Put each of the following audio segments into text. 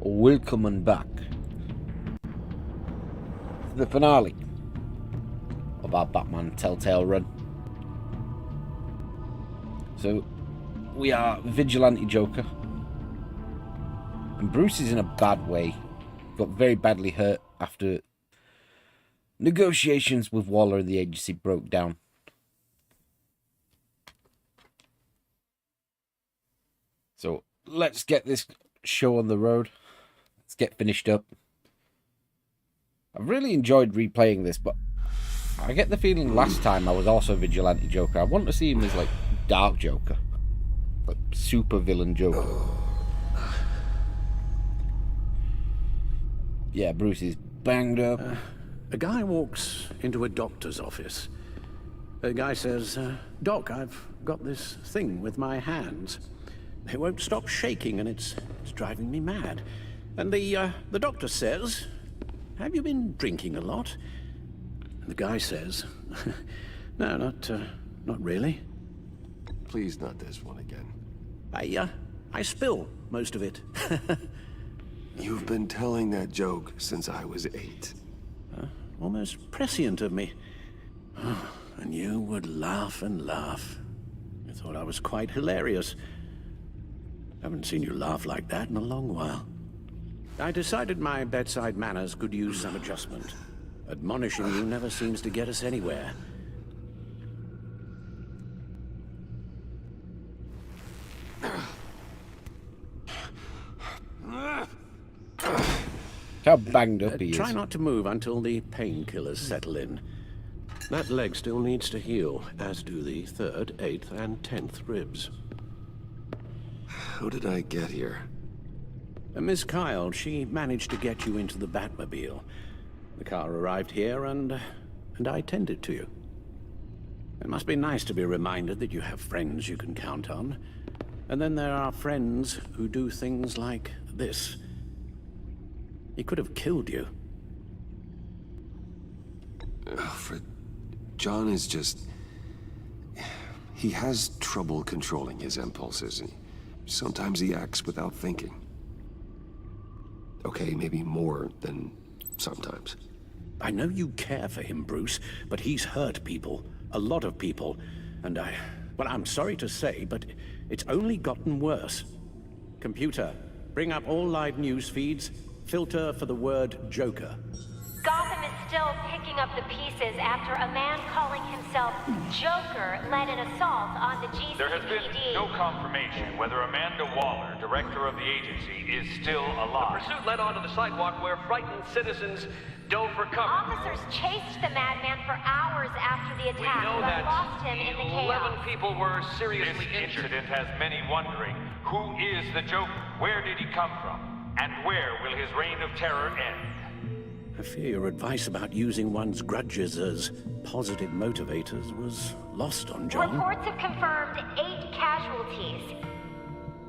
Welcome back to the finale of our Batman Telltale run. So, we are Vigilante Joker, and Bruce is in a bad way. Got very badly hurt after negotiations with Waller and the agency broke down. So, let's get this show on the road. Let's get finished up. I've really enjoyed replaying this, but I get the feeling last time I was also Vigilante Joker. I want to see him as, like, Dark Joker. Like, super villain Joker. Yeah, Bruce is banged up. A guy walks into a doctor's office. The guy says, Doc, I've got this thing with my hands. They won't stop shaking and it's driving me mad. And the doctor says, have you been drinking a lot? And the guy says, no, not really. Please, not this one again. I spill most of it. You've been telling that joke since I was 8. Almost prescient of me. And you would laugh and laugh. I thought I was quite hilarious. Haven't seen you laugh like that in a long while. I decided my bedside manners could use some adjustment. Admonishing you never seems to get us anywhere. How banged up he is. Try not to move until the painkillers settle in. That leg still needs to heal, as do the 3rd, 8th, and 10th ribs. How did I get here? Miss Kyle, she managed to get you into the Batmobile. The car arrived here, and I tended to you. It must be nice to be reminded that you have friends you can count on. And then there are friends who do things like this. He could have killed you. Alfred, John is just... He has trouble controlling his impulses. Sometimes he acts without thinking. Okay, maybe more than sometimes. I know you care for him, Bruce, but he's hurt people. A lot of people. And well, I'm sorry to say, but it's only gotten worse. Computer, bring up all live news feeds. Filter for the word Joker. Gotham is still picking up the pieces after a man calling himself Joker led an assault on the GCPD. There has been no confirmation whether Amanda Waller, director of the agency, is still alive. The pursuit led onto the sidewalk where frightened citizens dove for cover. Officers chased the madman for hours after the attack, We know but that lost him in the 11 chaos. people were seriously This injured. incident has many wondering, who is the Joker? Where did he come from? And where will his reign of terror end? I fear your advice about using one's grudges as positive motivators was lost on John. Reports have confirmed 8 casualties.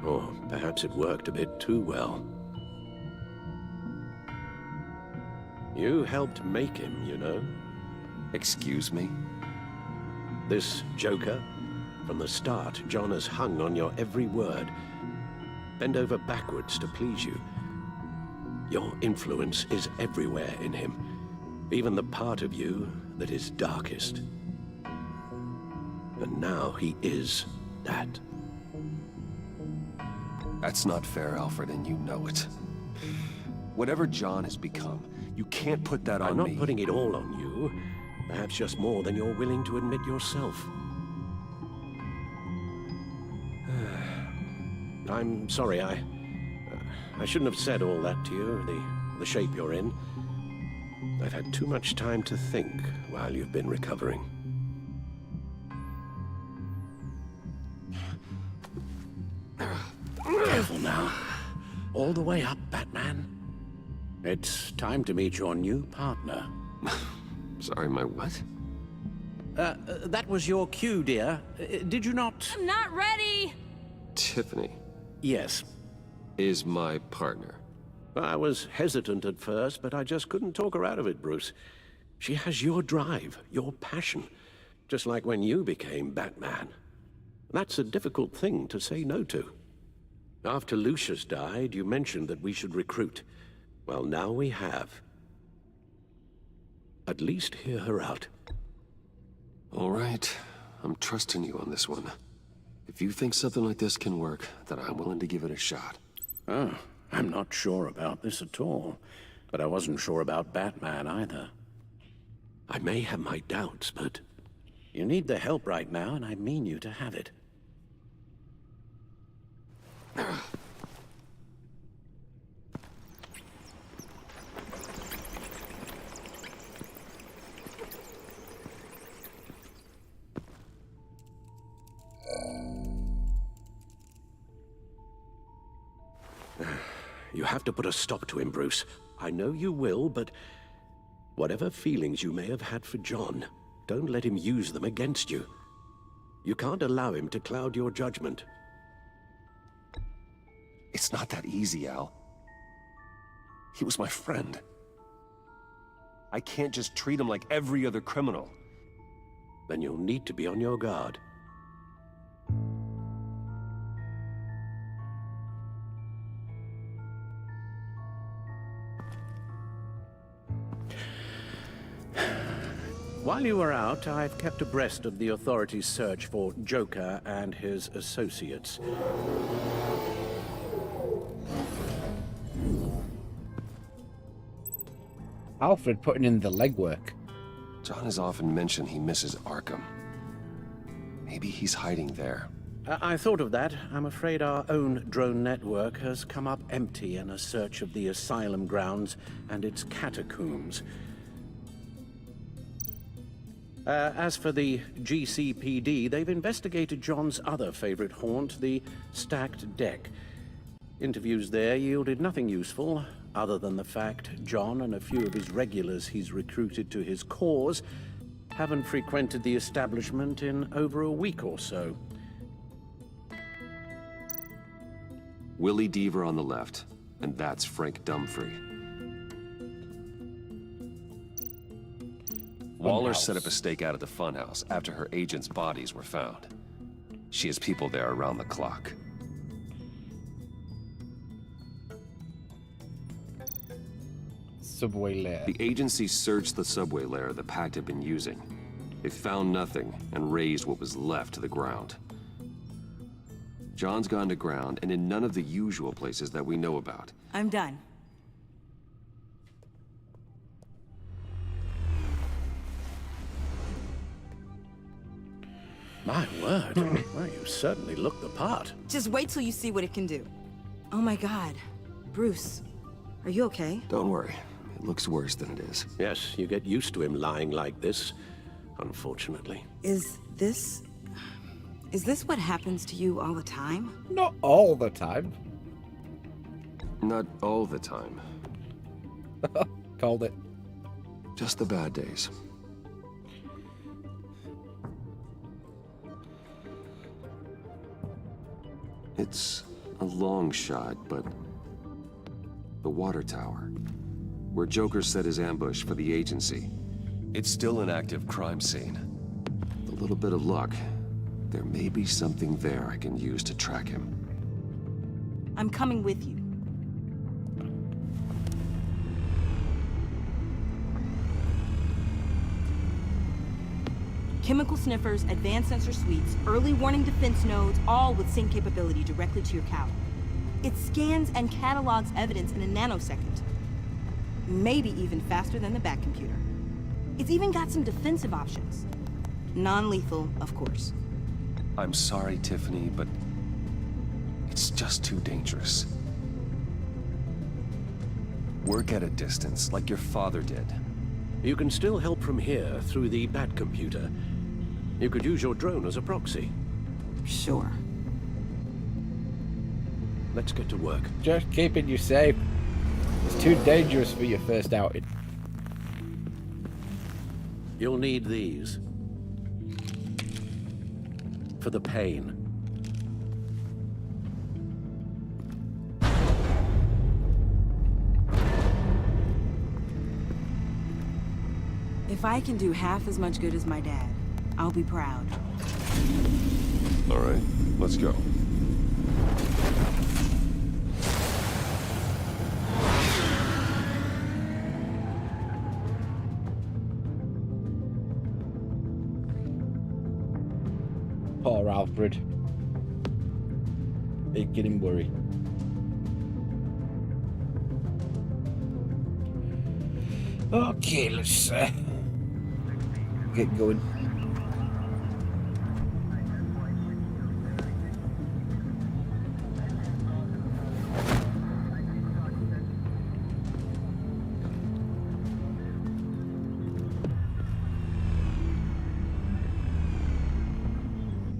Or perhaps it worked a bit too well. You helped make him, you know. Excuse me? This Joker, from the start, John has hung on your every word. Bend over backwards to please you. Your influence is everywhere in him, even the part of you that is darkest. And now he is that. That's not fair, Alfred, and you know it. Whatever John has become, you can't put that on I'm me. not putting it all on you. Perhaps just more than you're willing to admit yourself. I'm sorry, I shouldn't have said all that to you, the shape you're in. I've had too much time to think while you've been recovering. Careful now. All the way up, Batman. It's time to meet your new partner. Sorry, my what? That was your cue, dear. Did you not? I'm not ready! Tiffany Yes. is my partner. I was hesitant at first, but I just couldn't talk her out of it, Bruce. She has your drive, your passion, just like when you became Batman. That's a difficult thing to say no to. After Lucius died, you mentioned that we should recruit. Well, now we have. At least hear her out. All right. I'm trusting you on this one. If you think something like this can work, then I'm willing to give it a shot. Oh, I'm not sure about this at all. But I wasn't sure about Batman either. I may have my doubts, but you need the help right now, and I mean you to have it. You have to put a stop to him, Bruce. I know you will, but whatever feelings you may have had for John, don't let him use them against you. You can't allow him to cloud your judgment. It's not that easy, Al. He was my friend. I can't just treat him like every other criminal. Then you'll need to be on your guard. While you were out, I've kept abreast of the authorities' search for Joker and his associates. Alfred putting in the legwork. John has often mentioned he misses Arkham. Maybe he's hiding there. I thought of that. I'm afraid our own drone network has come up empty in a search of the asylum grounds and its catacombs. As for the GCPD, they've investigated John's other favorite haunt, the stacked deck. Interviews there yielded nothing useful, other than the fact John and a few of his regulars he's recruited to his cause haven't frequented the establishment in over a week or so. Willie Deaver on the left, and that's Frank Dumfrey. Waller set up a stakeout at the funhouse after her agents' bodies were found. She has people there around the clock. Subway lair. The agency searched the subway lair the Pact had been using. They found nothing and razed what was left to the ground. John's gone to ground and in none of the usual places that we know about. I'm done. My word. Well, you certainly look the part. Just wait till you see what it can do. Oh my God. Bruce, are you okay? Don't worry. It looks worse than it is. Yes, you get used to him lying like this, unfortunately. Is this what happens to you all the time? Not all the time. Not all the time. Called it. Just the bad days. It's a long shot, but the water tower, where Joker set his ambush for the agency, it's still an active crime scene. With a little bit of luck, there may be something there I can use to track him. I'm coming with you. Chemical sniffers, advanced sensor suites, early warning defense nodes, all with sync capability directly to your cloud. It scans and catalogs evidence in a nanosecond. Maybe even faster than the Bat computer. It's even got some defensive options. Non-lethal, of course. I'm sorry, Tiffany, but it's just too dangerous. Work at a distance, like your father did. You can still help from here through the Bat computer. You could use your drone as a proxy. Sure. Let's get to work. Just keeping you safe. It's too dangerous for your first outing. You'll need these. For the pain. If I can do half as much good as my dad, I'll be proud. All right, let's go. Alfred. Making him worry. Okay, let's get going.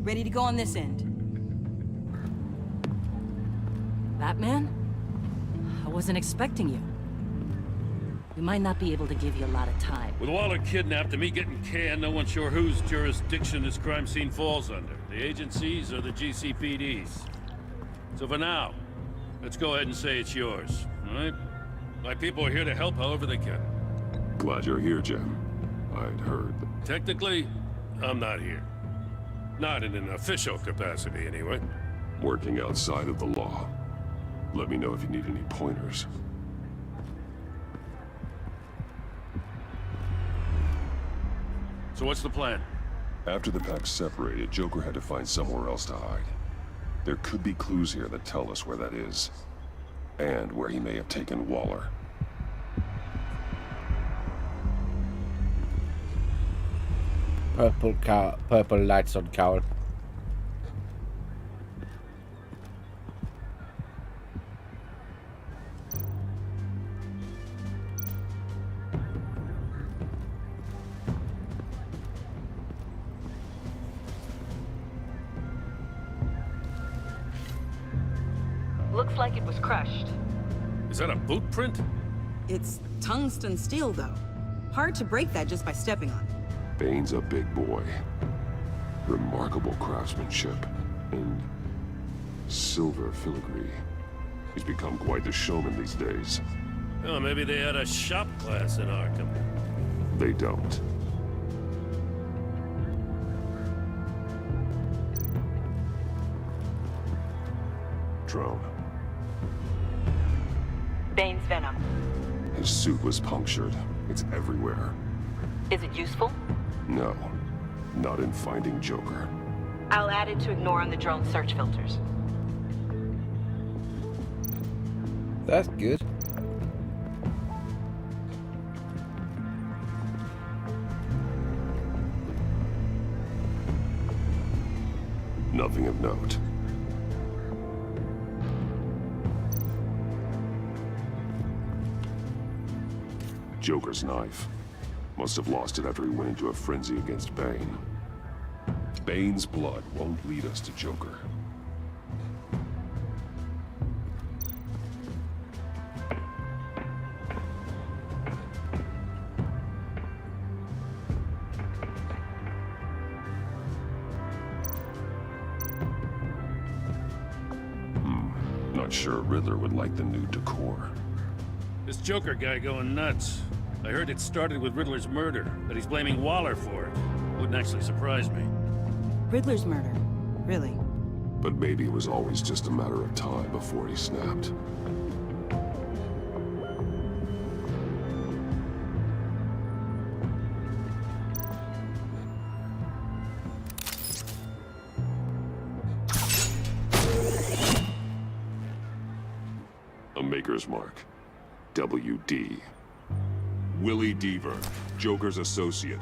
Ready to go on this end. Batman? I wasn't expecting you. We might not be able to give you a lot of time. With Waller kidnapped and me getting canned, no one's sure whose jurisdiction this crime scene falls under. The agencies or the GCPD's. So for now, let's go ahead and say it's yours, all right? My people are here to help however they can. Glad you're here, Jim. I'd heard. Technically, I'm not here. Not in an official capacity, anyway. Working outside of the law. Let me know if you need any pointers. So what's the plan? After the pack separated, Joker had to find somewhere else to hide. There could be clues here that tell us where that is. And where he may have taken Waller. Purple lights on cowl. Looks like it was crushed. Is that a boot print? It's tungsten steel, though. Hard to break that just by stepping on it. Bane's a big boy. Remarkable craftsmanship. And silver filigree. He's become quite the showman these days. Oh, maybe they had a shop class in Arkham. They don't. Drone. Bane's venom. His suit was punctured. It's everywhere. Is it useful? No. Not in finding Joker. I'll add it to ignore on the drone search filters. That's good. Nothing of note. Joker's knife. Must have lost it after he went into a frenzy against Bane. Bane's blood won't lead us to Joker. Not sure Riddler would like the new decor. This Joker guy going nuts. I heard it started with Riddler's murder, that he's blaming Waller for it. Wouldn't actually surprise me. Riddler's murder. Really? But maybe it was always just a matter of time before he snapped. A maker's mark. WD. Willie Deaver, Joker's associate.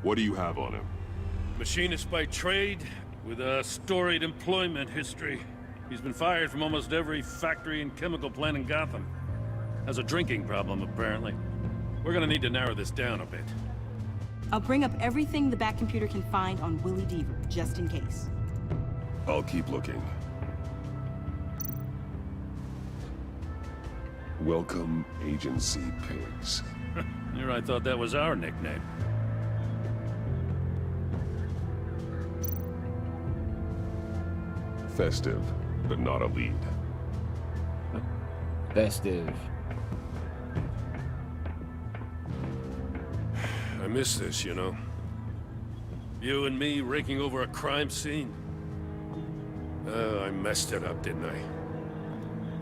What do you have on him? Machinist by trade, with a storied employment history. He's been fired from almost every factory and chemical plant in Gotham. Has a drinking problem, apparently. We're gonna need to narrow this down a bit. I'll bring up everything the Batcomputer can find on Willie Deaver, just in case. I'll keep looking. Welcome, Agency Pigs. Here I thought that was our nickname. Festive, but not a lead. Festive. I miss this, you know. You and me raking over a crime scene. Oh, I messed it up, didn't I?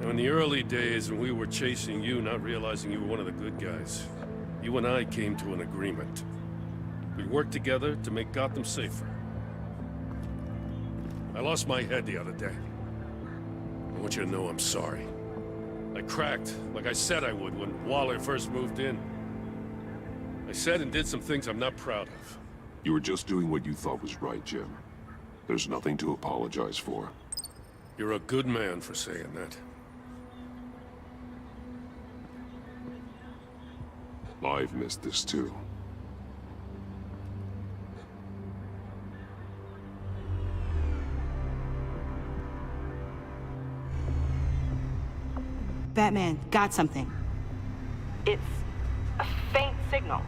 Now, in the early days when we were chasing you, not realizing you were one of the good guys, you and I came to an agreement. We'd work together to make Gotham safer. I lost my head the other day. I want you to know I'm sorry. I cracked, like I said I would when Waller first moved in. I said and did some things I'm not proud of. You were just doing what you thought was right, Jim. There's nothing to apologize for. You're a good man for saying that. I've missed this too. Batman, got something. It's a faint signal.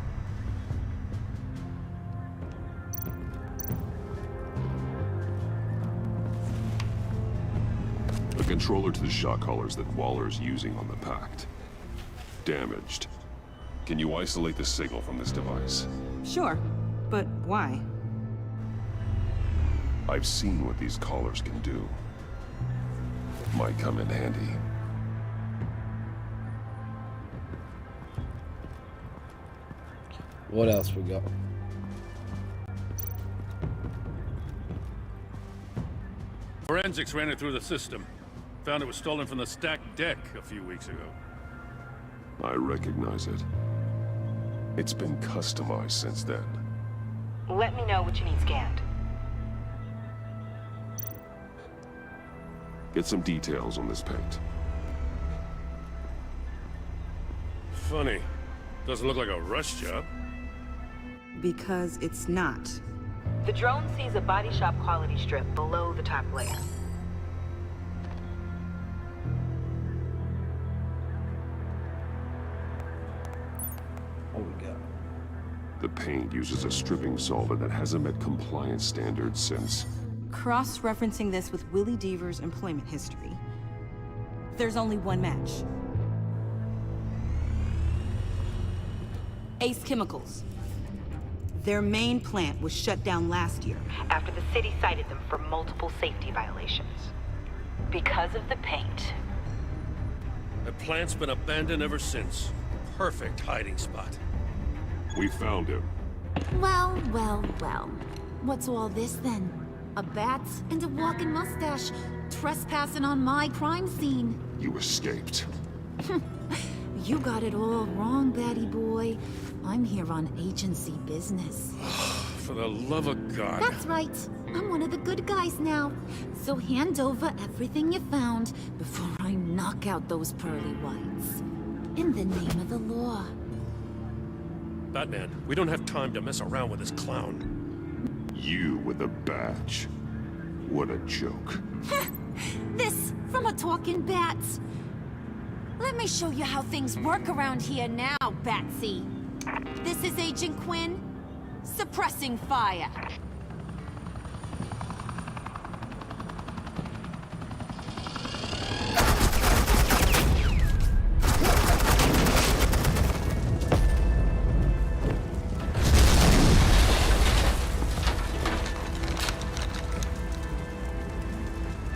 A controller to the shot collars that Waller's using on the Pact. Damaged. Can you isolate the signal from this device? Sure, but why? I've seen what these collars can do. Might come in handy. What else we got? Forensics ran it through the system. Found it was stolen from the stacked deck a few weeks ago. I recognize it. It's been customized since then. Let me know what you need scanned. Get some details on this paint. Funny. Doesn't look like a rush job. Because it's not. The drone sees a body shop quality strip below the top layer. What we got? The paint uses a stripping solvent that hasn't met compliance standards since... Cross-referencing this with Willie Deaver's employment history. There's only one match. Ace Chemicals. Their main plant was shut down last year. After the city cited them for multiple safety violations. Because of the paint. The plant's been abandoned ever since. Perfect hiding spot. We found him. Well, well, well. What's all this then? A bat and a walking mustache trespassing on my crime scene. You escaped. You got it all wrong, Batty boy. I'm here on agency business. For the love of God. That's right. I'm one of the good guys now. So hand over everything you found before I knock out those pearly whites. In the name of the law. Batman, we don't have time to mess around with this clown. You with a badge. What a joke. This from a talking bat. Let me show you how things work around here now, Batsy. This is Agent Quinn, suppressing fire.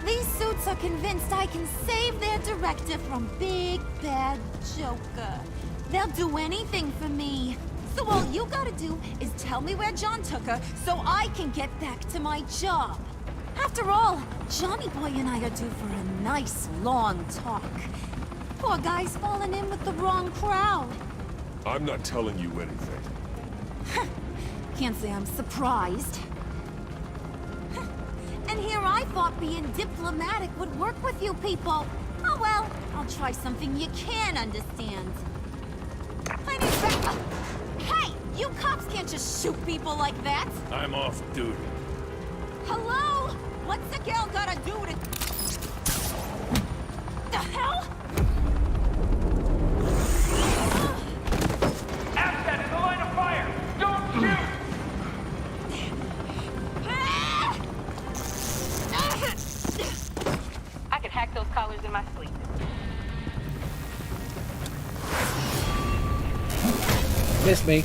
These suits are convinced I can save their director from Big Bad Joker. They'll do anything for me. So all you gotta do is tell me where John took her so I can get back to my job. After all, Johnny Boy and I are due for a nice long talk. Poor guy's falling in with the wrong crowd. I'm not telling you anything. Can't say I'm surprised. And here I thought being diplomatic would work with you people. Oh well, I'll try something you can understand. I need back. Hey, you cops can't just shoot people like that. I'm off duty. Hello? What's the girl gotta do to... The hell? Asset in the line of fire! Don't shoot! I could hack those collars in my sleep. Miss me.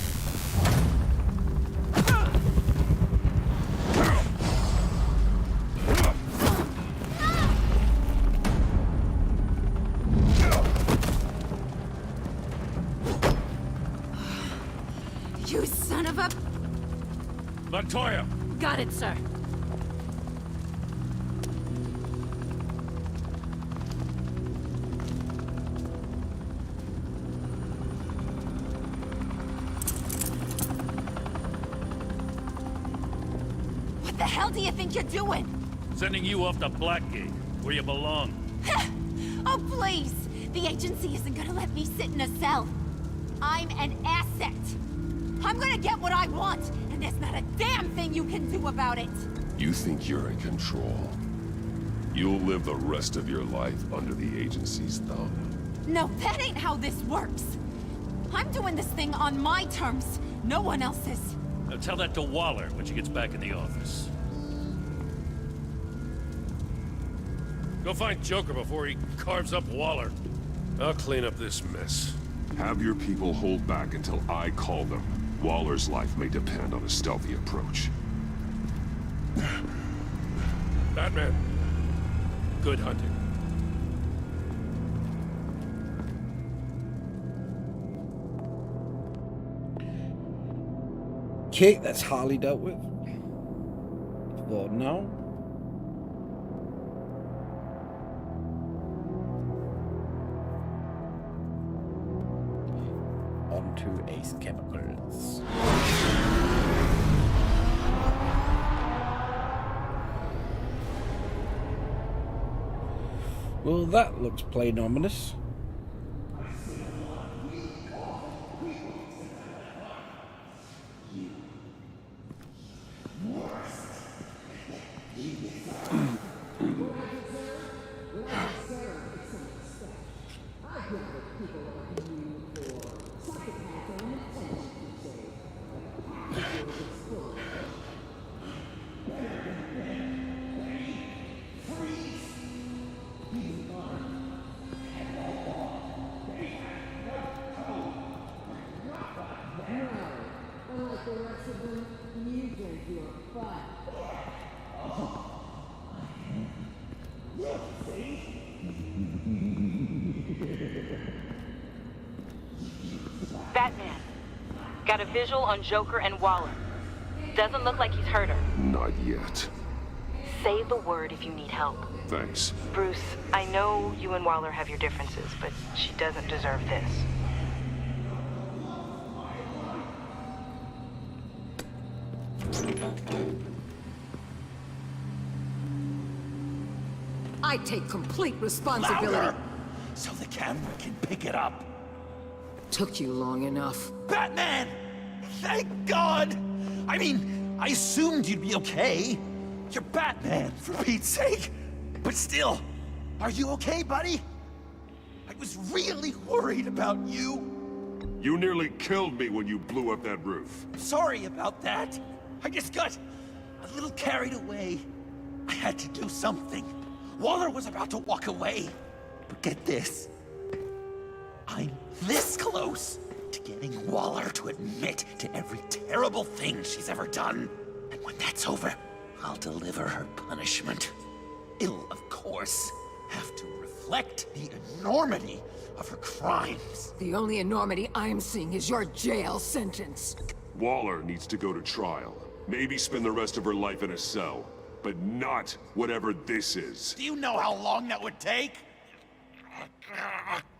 You son of a... Montoya! Got it, sir. hell do you think you're doing? Sending you off to Batcave, where you belong. Oh, please! The agency isn't gonna let me sit in a cell. I'm an asset. I'm gonna get what I want, and there's not a damn thing you can do about it. You think you're in control? You'll live the rest of your life under the agency's thumb. No, that ain't how this works. I'm doing this thing on my terms, no one else's. Now tell that to Waller when she gets back in the office. Go find Joker before he carves up Waller. I'll clean up this mess. Have your people hold back until I call them. Waller's life may depend on a stealthy approach. Batman, good hunting. Okay, that's Harley dealt with. For now. On to Ace Chemicals. Well, that looks plain ominous. Batman, got a visual on Joker and Waller. Doesn't look like he's hurt her. Not yet. Say the word if you need help. Thanks. Bruce, I know you and Waller have your differences, but she doesn't deserve this. I take complete responsibility. Louder, so the camera can pick it up. Took you long enough. Batman! Thank God! I mean, I assumed you'd be okay. You're Batman, for Pete's sake. But still, are you okay, buddy? I was really worried about you. You nearly killed me when you blew up that roof. Sorry about that. I just got a little carried away. I had to do something. Waller was about to walk away. But get this. I'm this close to getting Waller to admit to every terrible thing she's ever done. And when that's over, I'll deliver her punishment. It'll, of course, have to reflect the enormity of her crimes. The only enormity I'm seeing is your jail sentence. Waller needs to go to trial. Maybe spend the rest of her life in a cell. But not whatever this is. Do you know how long that would take?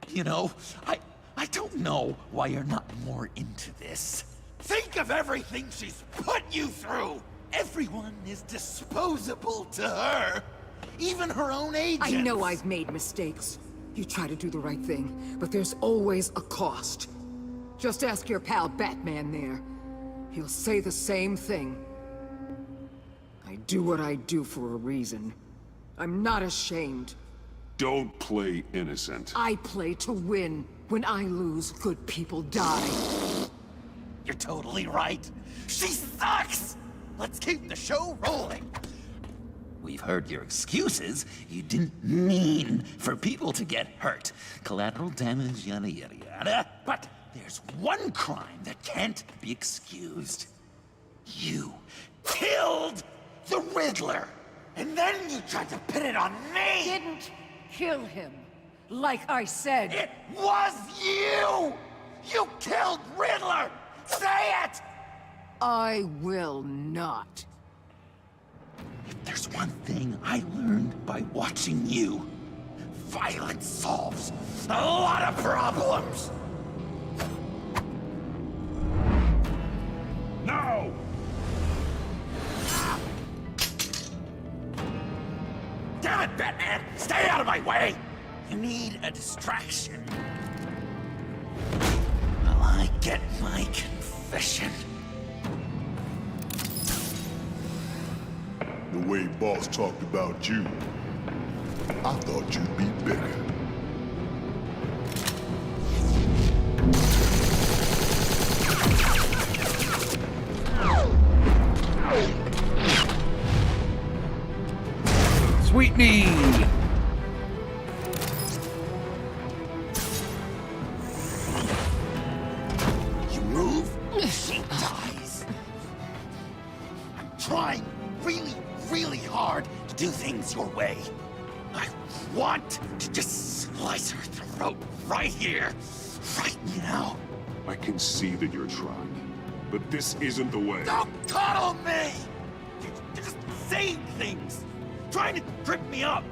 You know, I don't know why you're not more into this. Think of everything she's put you through! Everyone is disposable to her. Even her own agents. I know I've made mistakes. You try to do the right thing, but there's always a cost. Just ask your pal Batman there. He'll say the same thing. I do what I do for a reason. I'm not ashamed. Don't play innocent. I play to win. When I lose, good people die. You're totally right. She sucks! Let's keep the show rolling. We've heard your excuses. You didn't mean for people to get hurt. Collateral damage, yada yada yada. But there's one crime that can't be excused. You killed the Riddler! And then you tried to pin it on me! Didn't kill him. Like I said. It was you! You killed Riddler! Say it! I will not. If there's one thing I learned by watching you, violence solves a lot of problems! No! Stay out of my way! You need a distraction. While I get my confession. The way Boss talked about you, I thought you'd be bigger. Sweetney! You move, she dies. I'm trying really, really hard to do things your way. I want to just slice her throat right here, right now. I can see that you're trying, but this isn't the way. Don't coddle me! You're just saying things, trying to trip me up.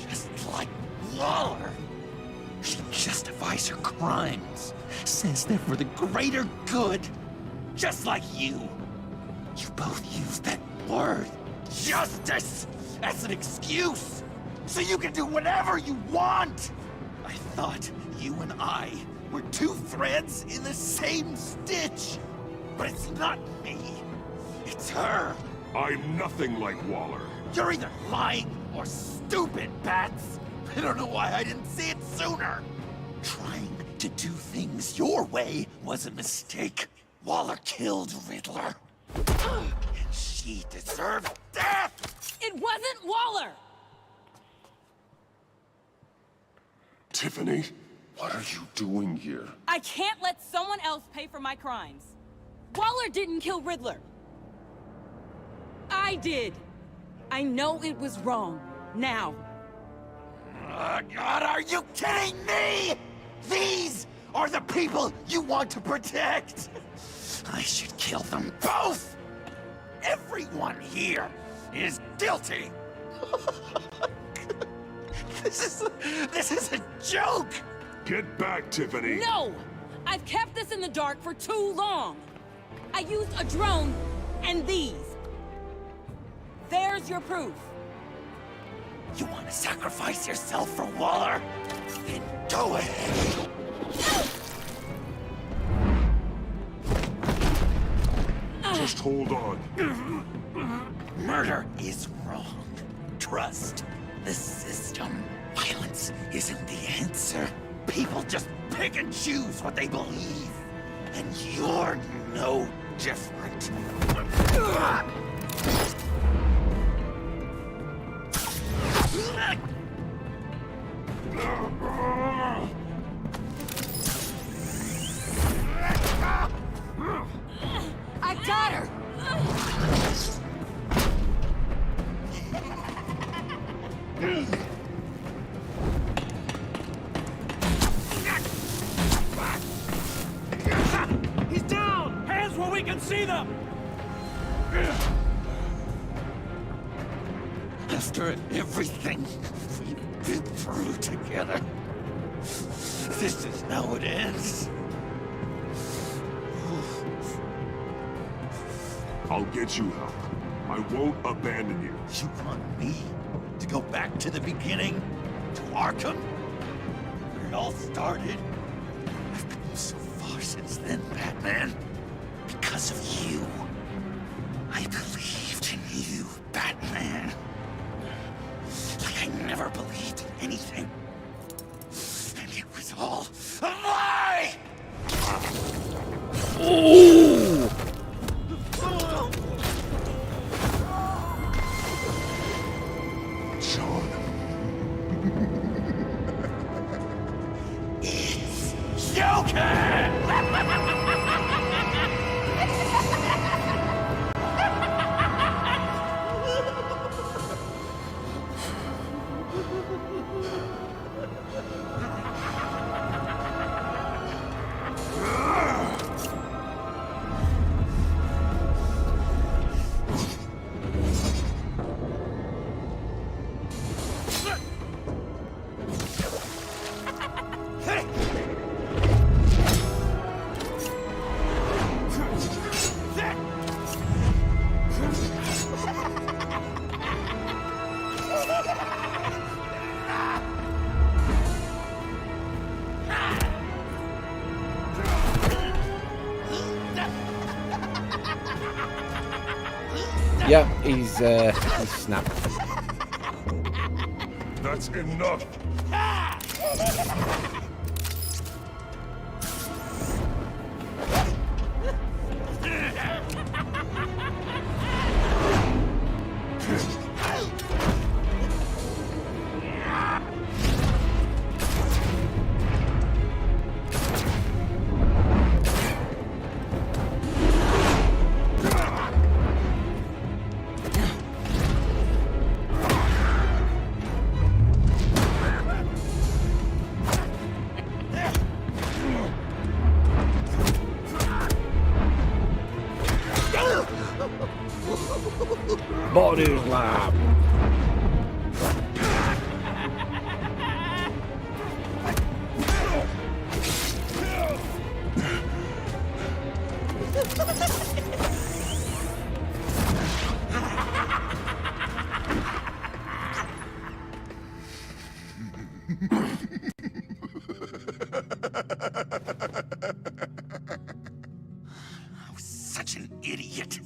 Just like Waller. She justifies her crimes, says they're for the greater good, just like you. You both use that word, justice, as an excuse, so you can do whatever you want. I thought you and I were two threads in the same stitch, but it's not me. It's her. I'm nothing like Waller. You're either lying or stupid, Bats. I don't know why I didn't see it sooner. Trying to do things your way was a mistake. Waller killed Riddler. And she deserved death! It wasn't Waller! Tiffany, what are you doing here? I can't let someone else pay for my crimes. Waller didn't kill Riddler. I did. I know it was wrong. Now. God, are you kidding me? These are the people you want to protect. I should kill them both. Everyone here is guilty. This is a joke. Get back, Tiffany. No! I've kept this in the dark for too long. I used a drone and these. There's your proof. You want to sacrifice yourself for Waller? Then go ahead. Just hold on. Murder is wrong. Trust the system. Violence isn't the answer. People just pick and choose what they believe. And you're no different. I got her! He's down! Hands where we can see them! After everything we've been through together, this is how it ends. I'll get you help. I won't abandon you. You want me to go back to the beginning? To Arkham? Where it all started? I've come so far since then, Batman. Because of you. I believed in you, Batman. Like I never believed in anything. And it was all a lie! Ooh! Sean. It's Joker! Yeah, he's snapped. That's enough. Body slam. I was such an idiot.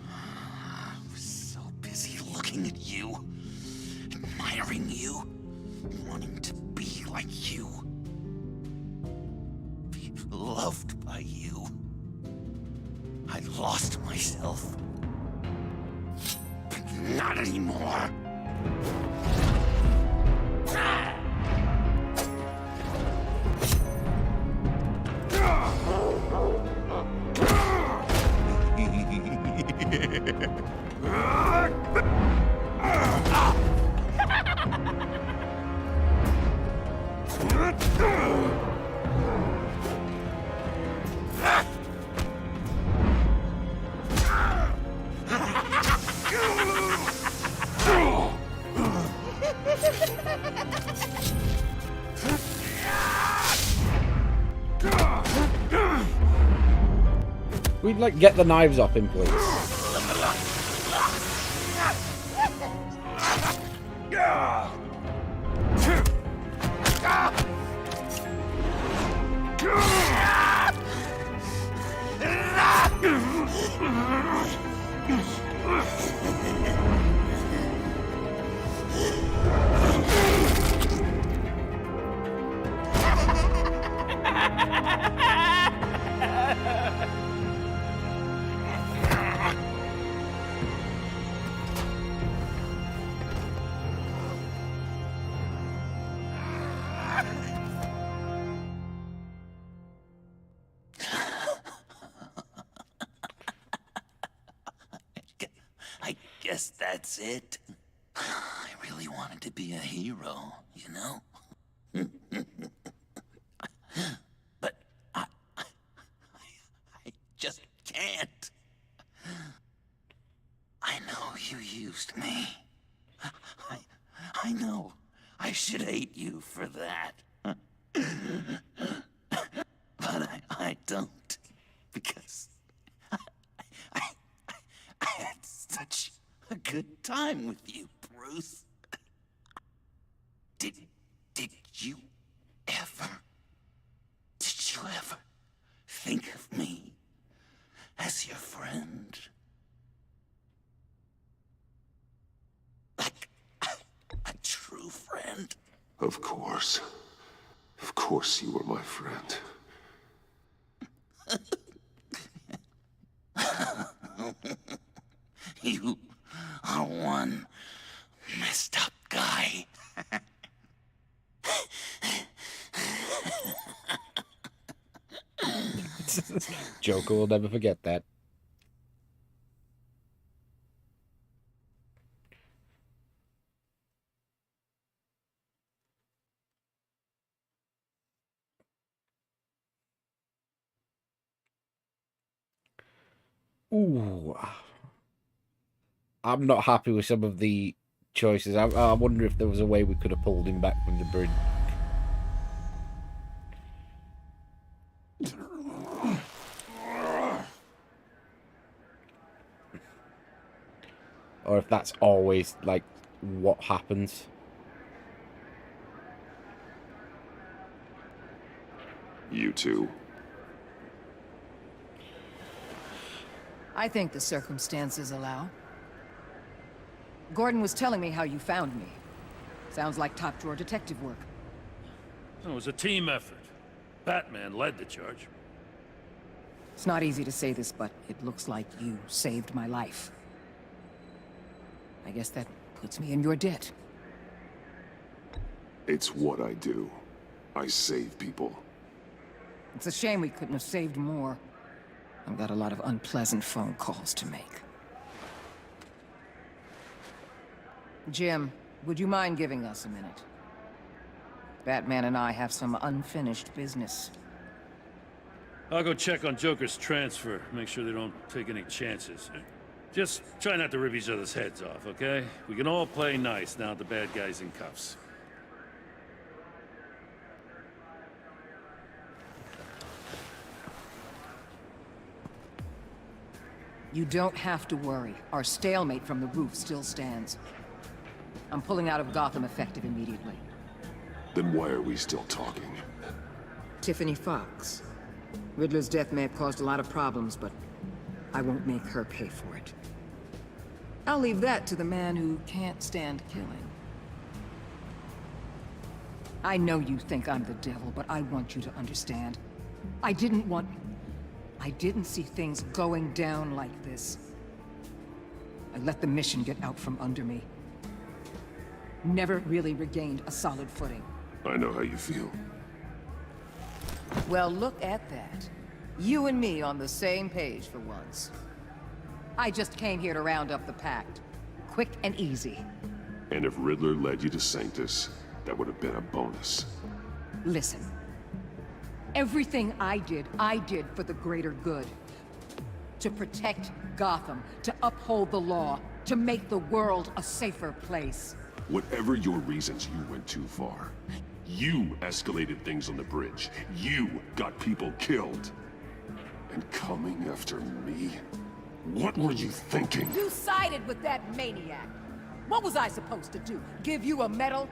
I was so busy looking at you, admiring you, wanting to be like you, be loved by you. I lost myself. But not anymore. We'd like get the knives off him, please. I guess that's it. I really wanted to be a hero, you know? But I just can't. I know you used me. I know I should hate you for that. But I don't. Because I had such a good time with you, Bruce. Did you ever think of me as your friend? Like a true friend? Of course. Of course you were my friend. You are one messed up guy. Joker will never forget that. Ooh. I'm not happy with some of the choices. I wonder if there was a way we could have pulled him back from the bridge. Or if that's always, like, what happens. You too. I think the circumstances allow. Gordon was telling me how you found me. Sounds like top-drawer detective work. It was a team effort. Batman led the charge. It's not easy to say this, but it looks like you saved my life. I guess that puts me in your debt. It's what I do. I save people. It's a shame we couldn't have saved more. I've got a lot of unpleasant phone calls to make. Jim, would you mind giving us a minute? Batman and I have some unfinished business. I'll go check on Joker's transfer, make sure they don't take any chances. Just try not to rip each other's heads off, okay? We can all play nice now that the bad guy's in cuffs. You don't have to worry. Our stalemate from the roof still stands. I'm pulling out of Gotham effective immediately. Then why are we still talking? Tiffany Fox. Riddler's death may have caused a lot of problems, but I won't make her pay for it. I'll leave that to the man who can't stand killing. I know you think I'm the devil, but I want you to understand. I didn't see things going down like this. I let the mission get out from under me. Never really regained a solid footing. I know how you feel. Well, look at that. You and me on the same page for once. I just came here to round up the pact. Quick and easy. And if Riddler led you to Sanctus, that would have been a bonus. Listen. Everything I did for the greater good. To protect Gotham, to uphold the law, to make the world a safer place. Whatever your reasons, you went too far. You escalated things on the bridge. You got people killed. And coming after me? What were you thinking? You sided with that maniac. What was I supposed to do? Give you a medal?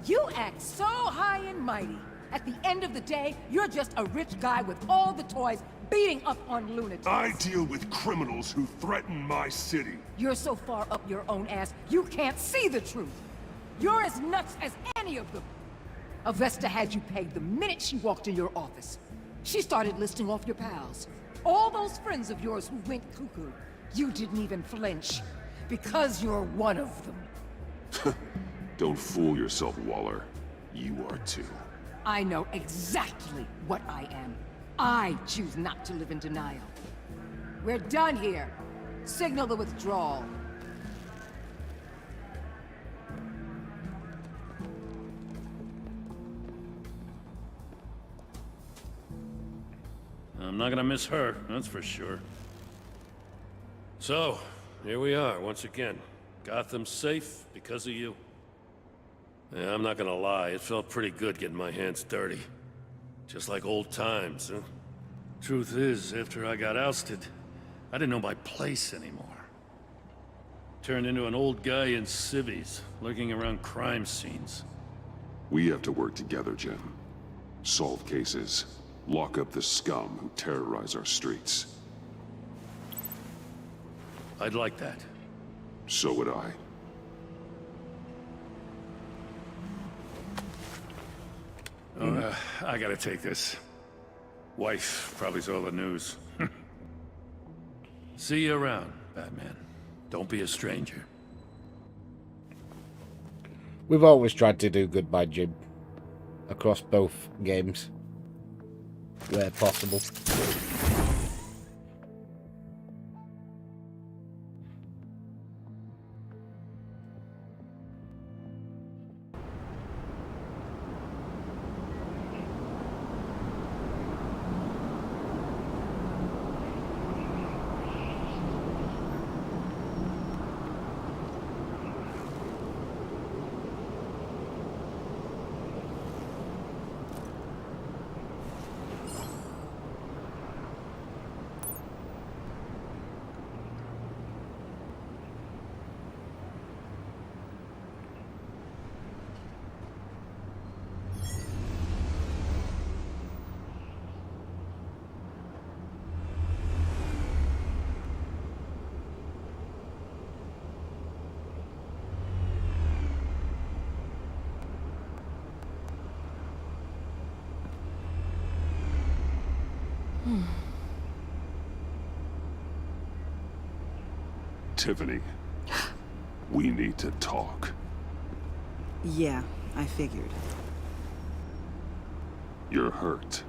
You act so high and mighty. At the end of the day, you're just a rich guy with all the toys beating up on lunatics. I deal with criminals who threaten my city. You're so far up your own ass, you can't see the truth. You're as nuts as any of them. Avesta had you pegged the minute she walked in your office. She started listing off your pals. All those friends of yours who went cuckoo. You didn't even flinch. Because you're one of them. Don't fool yourself, Waller. You are too. I know exactly what I am. I choose not to live in denial. We're done here. Signal the withdrawal. I'm not gonna miss her, that's for sure. So, here we are, once again. Gotham's safe because of you. Yeah, I'm not gonna lie, it felt pretty good getting my hands dirty. Just like old times, huh? Truth is, after I got ousted, I didn't know my place anymore. Turned into an old guy in civvies, lurking around crime scenes. We have to work together, Jim. Solve cases. Lock up the scum who terrorize our streets. I'd like that. So would I. I gotta take this. Wife probably saw the news. See you around, Batman. Don't be a stranger. We've always tried to do good by Jim. Across both games. Where possible. Tiffany, we need to talk. Yeah, I figured. You're hurt.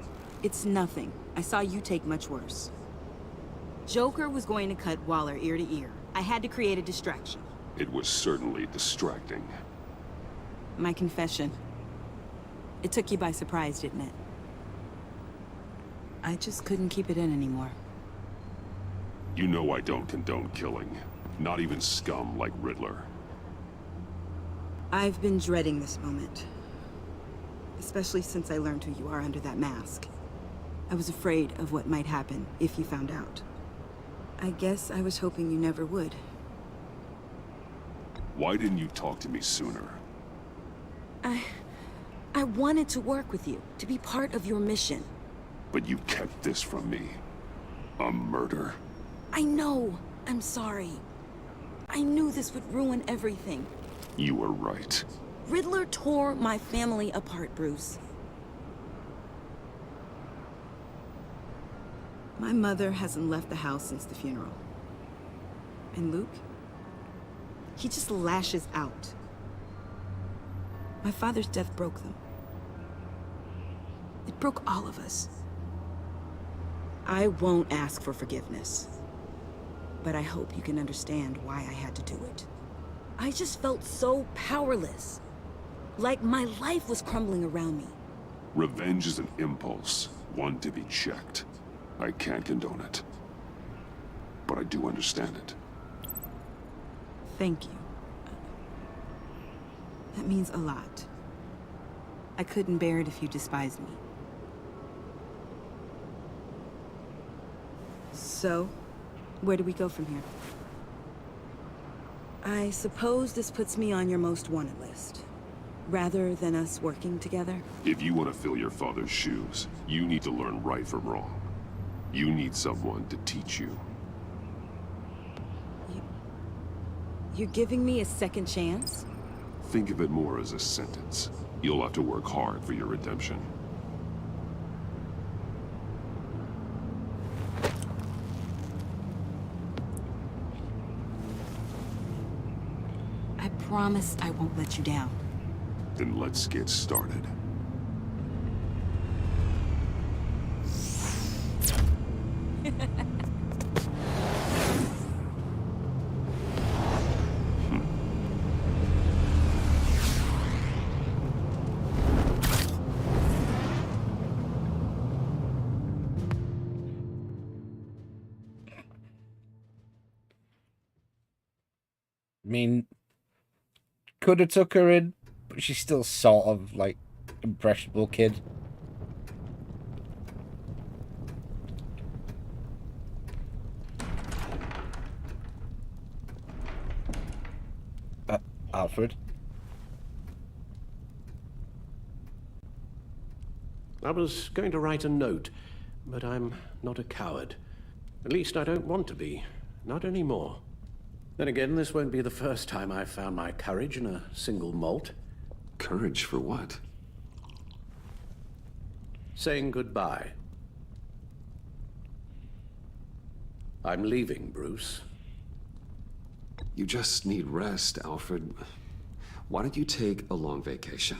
It's nothing. I saw you take much worse. Joker was going to cut Waller ear to ear. I had to create a distraction. It was certainly distracting. My confession. It took you by surprise, didn't it? I just couldn't keep it in anymore. You know I don't condone killing. Not even scum like Riddler. I've been dreading this moment. Especially since I learned who you are under that mask. I was afraid of what might happen if you found out. I guess I was hoping you never would. Why didn't you talk to me sooner? I wanted to work with you, to be part of your mission. But you kept this from me. A murder? I know. I'm sorry. I knew this would ruin everything. You were right. Riddler tore my family apart, Bruce. My mother hasn't left the house since the funeral. And Luke? He just lashes out. My father's death broke them. It broke all of us. I won't ask for forgiveness. But I hope you can understand why I had to do it. I just felt so powerless. Like my life was crumbling around me. Revenge is an impulse, one to be checked. I can't condone it. But I do understand it. Thank you. That means a lot. I couldn't bear it if you despised me. So, where do we go from here? I suppose this puts me on your most wanted list. Rather than us working together? If you want to fill your father's shoes, you need to learn right from wrong. You need someone to teach you. You're giving me a second chance? Think of it more as a sentence. You'll have to work hard for your redemption. I promise I won't let you down. Then let's get started. I mean, could have took her in, but she's still sort of like impressionable kid. Alfred? I was going to write a note, but I'm not a coward. At least I don't want to be. Not anymore. Then again, this won't be the first time I've found my courage in a single malt. Courage for what? Saying goodbye. I'm leaving, Bruce. You just need rest, Alfred. Why don't you take a long vacation?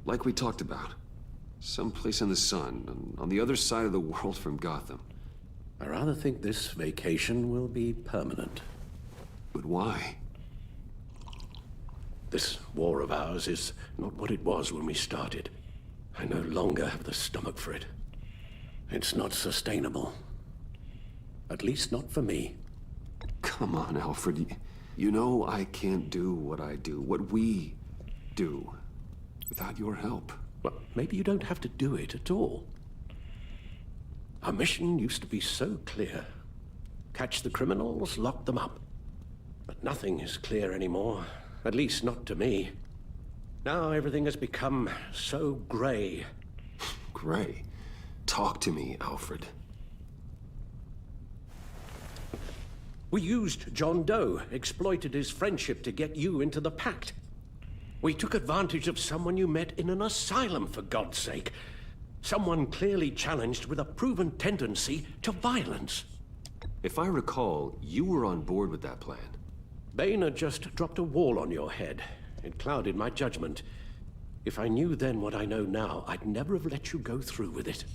Like we talked about. Someplace in the sun, on the other side of the world from Gotham. I rather think this vacation will be permanent. But why? This war of ours is not what it was when we started. I no longer have the stomach for it. It's not sustainable. At least not for me. Come on, Alfred. You know I can't do what I do, what we do, without your help. Well, maybe you don't have to do it at all. Our mission used to be so clear. Catch the criminals, lock them up. But nothing is clear anymore, at least not to me. Now everything has become so gray. Gray? Talk to me, Alfred. We used John Doe, exploited his friendship to get you into the pact. We took advantage of someone you met in an asylum, for God's sake. Someone clearly challenged with a proven tendency to violence. If I recall, you were on board with that plan. Bane had just dropped a wall on your head. It clouded my judgment. If I knew then what I know now, I'd never have let you go through with it.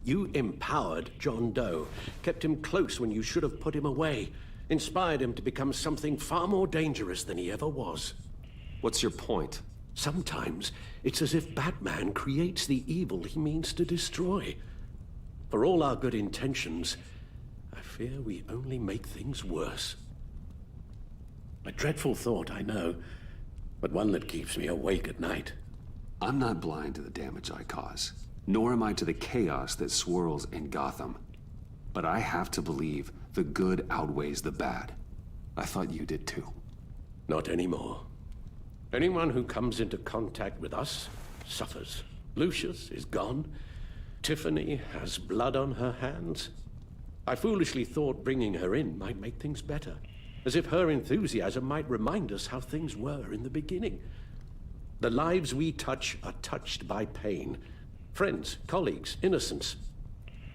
You empowered John Doe, kept him close when you should have put him away, inspired him to become something far more dangerous than he ever was. What's your point? Sometimes it's as if Batman creates the evil he means to destroy. For all our good intentions, I fear we only make things worse. A dreadful thought, I know, but one that keeps me awake at night. I'm not blind to the damage I cause, nor am I to the chaos that swirls in Gotham. But I have to believe the good outweighs the bad. I thought you did too. Not anymore. Anyone who comes into contact with us suffers. Lucius is gone. Tiffany has blood on her hands. I foolishly thought bringing her in might make things better, as if her enthusiasm might remind us how things were in the beginning. The lives we touch are touched by pain. Friends, colleagues, innocents.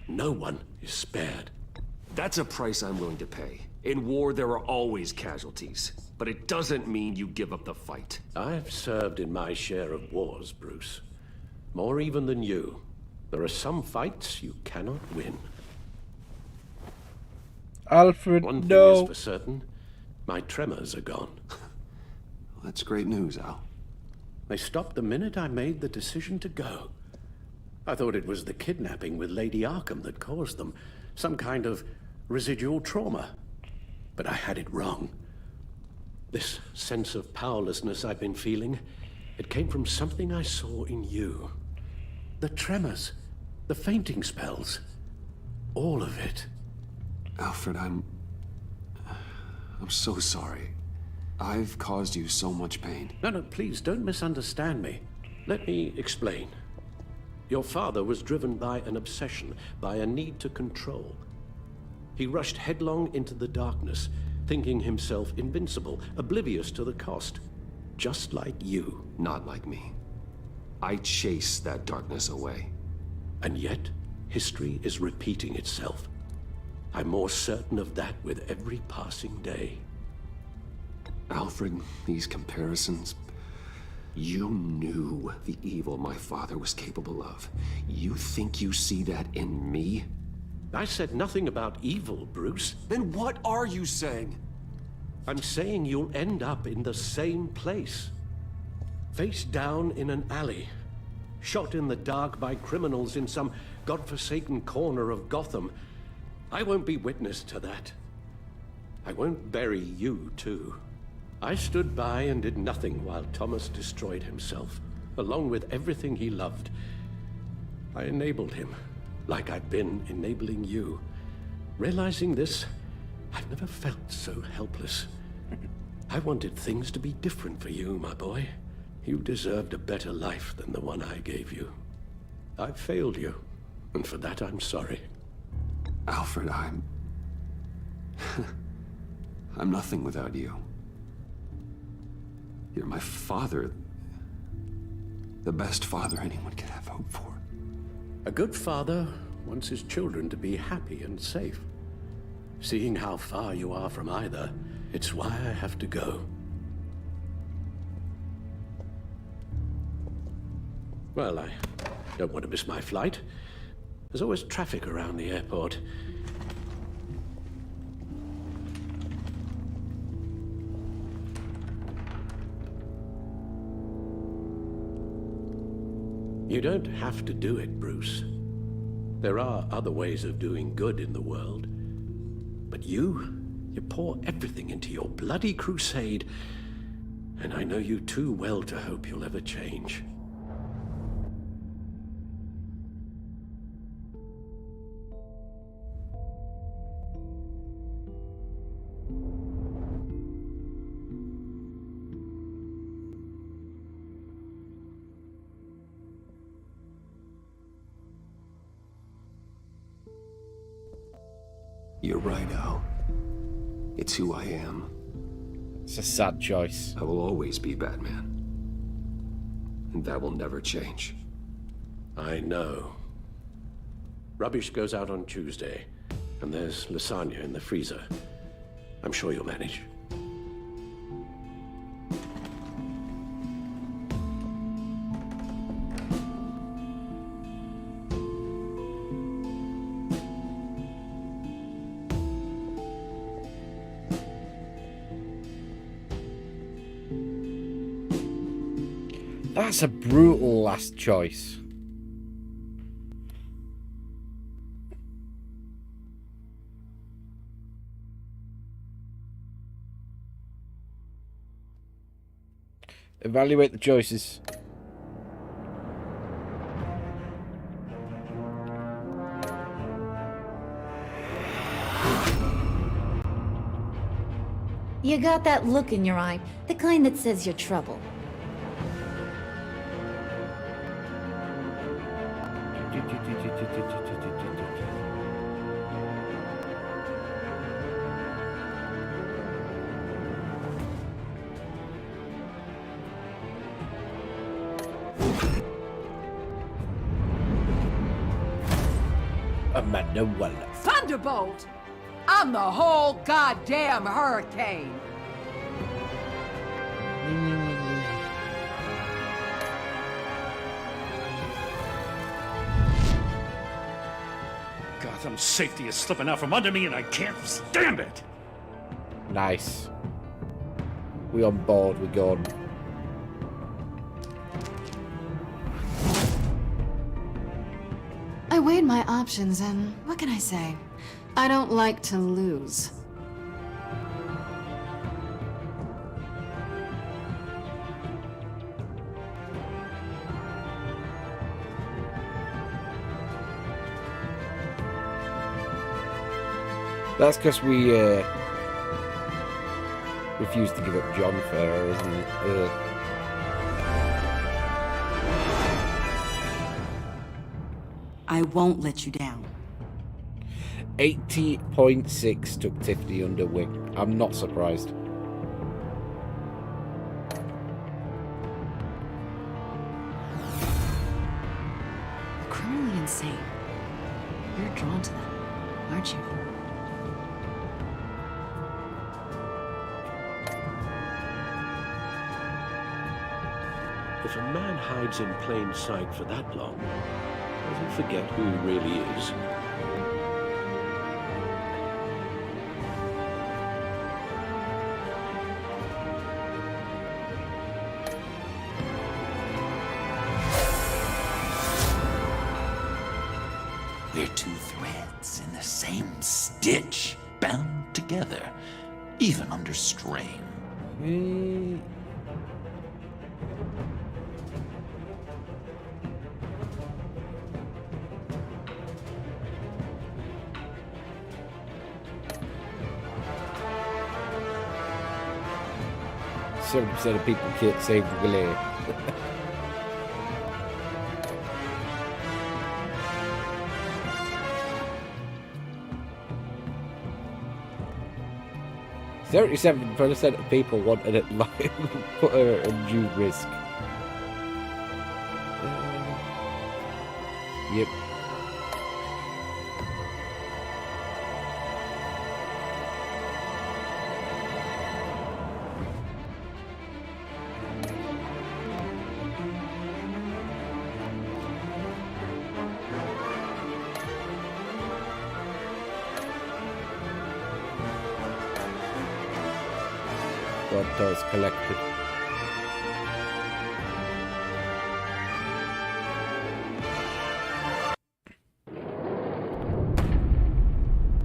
No one is spared. That's a price I'm willing to pay. In war, there are always casualties. But it doesn't mean you give up the fight. I've served in my share of wars, Bruce. More even than you. There are some fights you cannot win. Alfred, One no. thing is for certain. My tremors are gone. That's great news, Al. They stopped the minute I made the decision to go. I thought it was the kidnapping with Lady Arkham that caused them. Some kind of residual trauma. But I had it wrong. This sense of powerlessness I've been feeling, it came from something I saw in you. The tremors, the fainting spells, all of it. Alfred, I'm so sorry. I've caused you so much pain. No, please don't misunderstand me. Let me explain. Your father was driven by an obsession, by a need to control. He rushed headlong into the darkness, thinking himself invincible, oblivious to the cost. Just like you. Not like me. I chase that darkness away. And yet, history is repeating itself. I'm more certain of that with every passing day. Alfred, these comparisons... You knew the evil my father was capable of. You think you see that in me? I said nothing about evil, Bruce. Then what are you saying? I'm saying you'll end up in the same place. Face down in an alley. Shot in the dark by criminals in some godforsaken corner of Gotham. I won't be witness to that. I won't bury you, too. I stood by and did nothing while Thomas destroyed himself, along with everything he loved. I enabled him, like I've been enabling you. Realizing this, I've never felt so helpless. I wanted things to be different for you, my boy. You deserved a better life than the one I gave you. I failed you, and for that I'm sorry. Alfred, I'm nothing without you. You're my father. The best father anyone could have hope for. A good father wants his children to be happy and safe. Seeing how far you are from either, it's why I have to go. Well, I don't want to miss my flight. There's always traffic around the airport. You don't have to do it, Bruce. There are other ways of doing good in the world. But you pour everything into your bloody crusade, and I know you too well to hope you'll ever change. You're right, Al. It's who I am. It's a sad choice. I will always be Batman. And that will never change. I know. Rubbish goes out on Tuesday, and there's lasagna in the freezer. I'm sure you'll manage. That's a brutal last choice. Evaluate the choices. You got that look in your eye, the kind that says you're trouble. Amanda Waller. Thunderbolt! I'm the whole goddamn hurricane! Gotham's safety is slipping out from under me and I can't stand it! Nice. We on board with Gordon. I weighed my options and what can I say? I don't like to lose. That's because we refused to give up John for her, isn't it? I won't let you down. 80.6 took Tiffany under wing. I'm not surprised. Criminally insane. You're drawn to them, aren't you? If a man hides in plain sight for that long, does he forget who he really is? We're two threads in the same stitch, bound together, even under strain. 70% of people can't save the glare. "77% of people wanted it like put her at undue risk." Yep. Photos collected.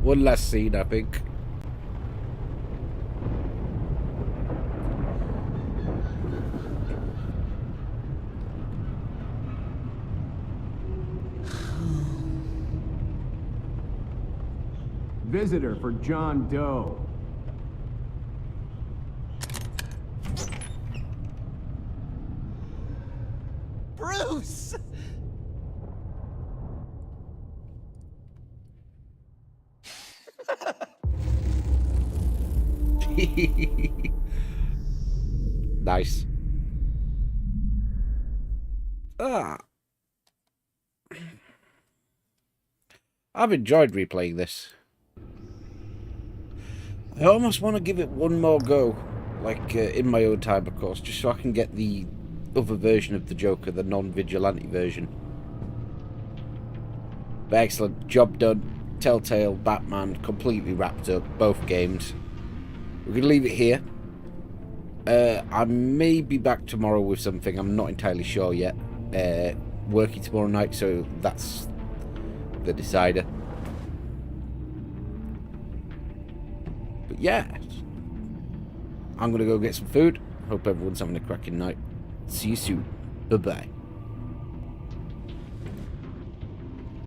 One last scene, I think. Visitor for John Doe. Bruce! Nice. I've enjoyed replaying this. I almost want to give it one more go, like in my own time, of course, just so I can get the other version of the Joker, the non-vigilante version. But excellent, job done. Telltale, Batman, completely wrapped up, both games. We're going to leave it here. I may be back tomorrow with something, I'm not entirely sure yet. Working tomorrow night, so that's the decider. But yeah, I'm going to go get some food. Hope everyone's having a cracking night. See you soon. Bye-bye.